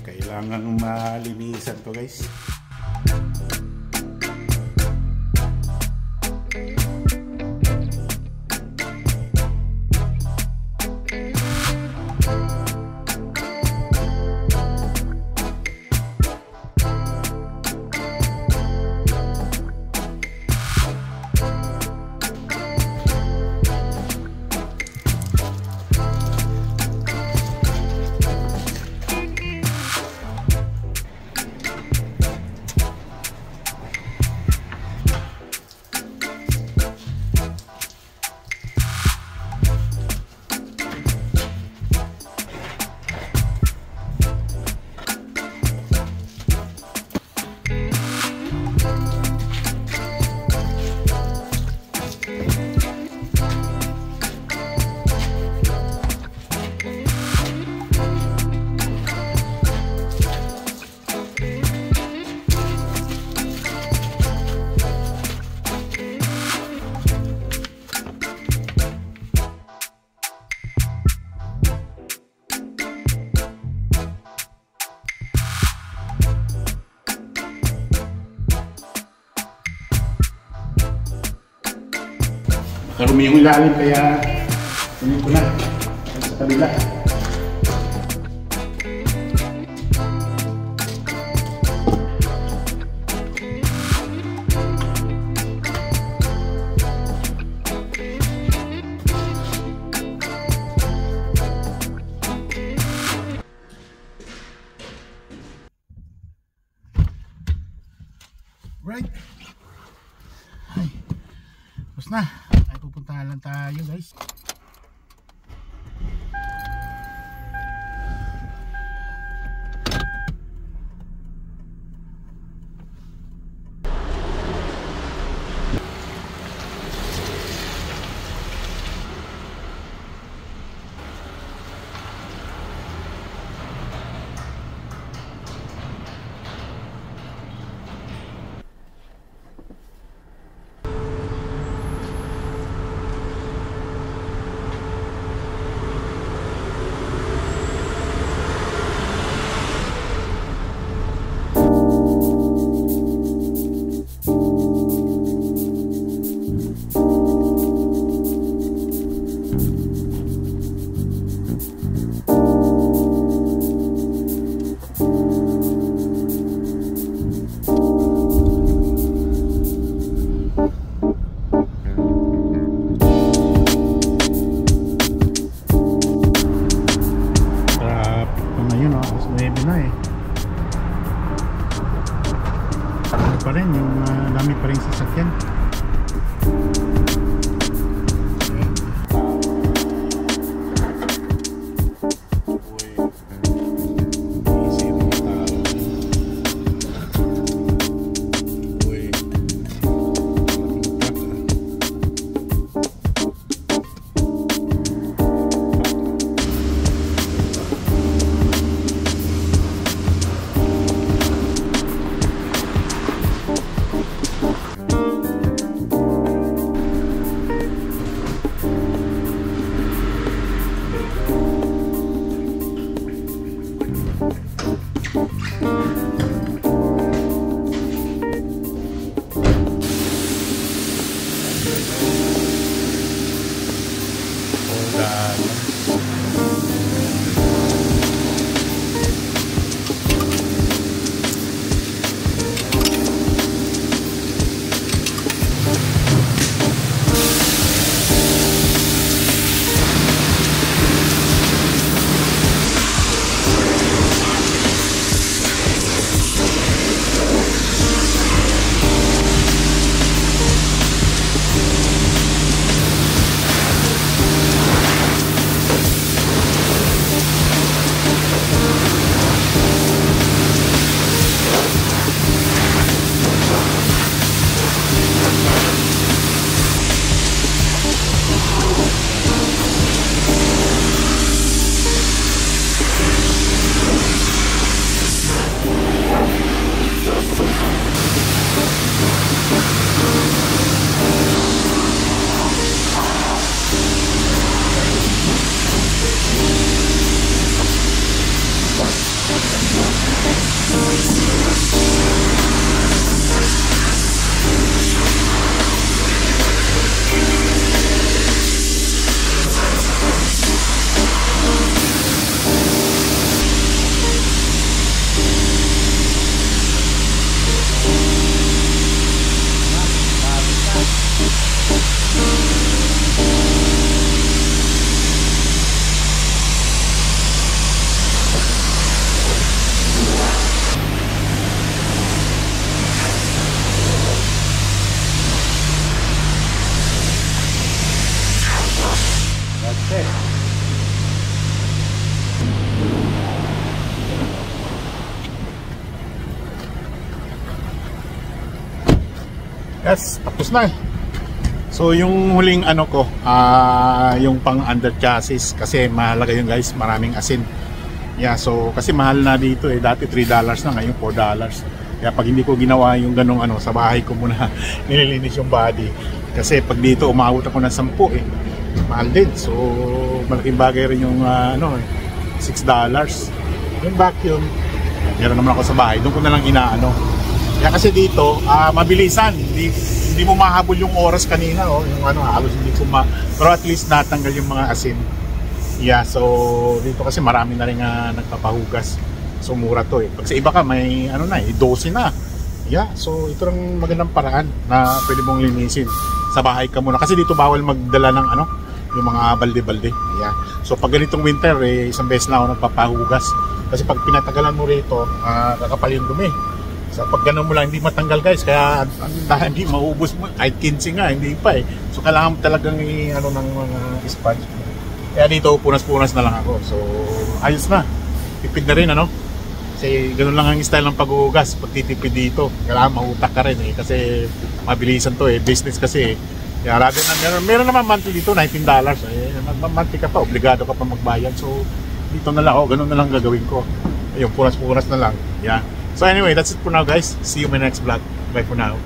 Kailangan malinisan to guys. Karumi yung ilalim kaya kunin ko na sa kabila. Right. Ay, tapos na. Pupuntahan lang tayo guys. Pa rin yung dami pa rin sasakyan. Yes, tapos na. So yung huling ano ko, yung pang under chassis kasi mahalaga yun guys, maraming asin. Yeah, so kasi mahal na dito eh, dati $3 na, ngayon $4. Kaya pag hindi ko ginawa yung ganong ano, sa bahay ko muna nililinis yung body. Kasi pag dito umabot ako ng 10 eh, mahal din. So malaking bagay rin yung ano, $6. Yung vacuum, meron naman ako sa bahay, doon ko na lang inaano. Kaya kasi dito, mabilisan, hindi mo mahabol yung oras kanina, oh, yung ano, halos hindi ko pero at least natanggal yung mga asin. Yeah, so dito kasi marami na rin nagpapahugas. So mura to eh. Pag sa iba ka may ano na eh, 12 na. Yeah, so ito lang magandang paraan na pwede mong linisin. Sa bahay ka muna kasi dito bawal magdala ng ano, yung mga balde-balde. Yeah. So pag ganitong winter eh, isang beses na ako nagpapahugas. Kasi pag pinatagalan mo rito, kakapal yung dumi. So pag ganun mo lang hindi matanggal guys, kaya hindi maubos mo, kahit 15 nga hindi pa eh. So kailangan talagang ano ng mga sponge. Kaya dito punas-punas na lang ako. So ayos na. Tipid na rin ano. Kasi ganun lang ang style ng paghuhugas. Pag titipid dito, kailangan mahutak ka rin eh. Kasi mabilisan to eh, business kasi eh. Kaya rather na meron naman monthly dito $19 eh. Monthly ka pa, obligado ka pa magbayad. So dito na lang ako, ganun na lang gagawin ko. Ayun, punas-punas na lang. Yeah. So anyway, that's it for now guys. See you in my next vlog. Bye for now.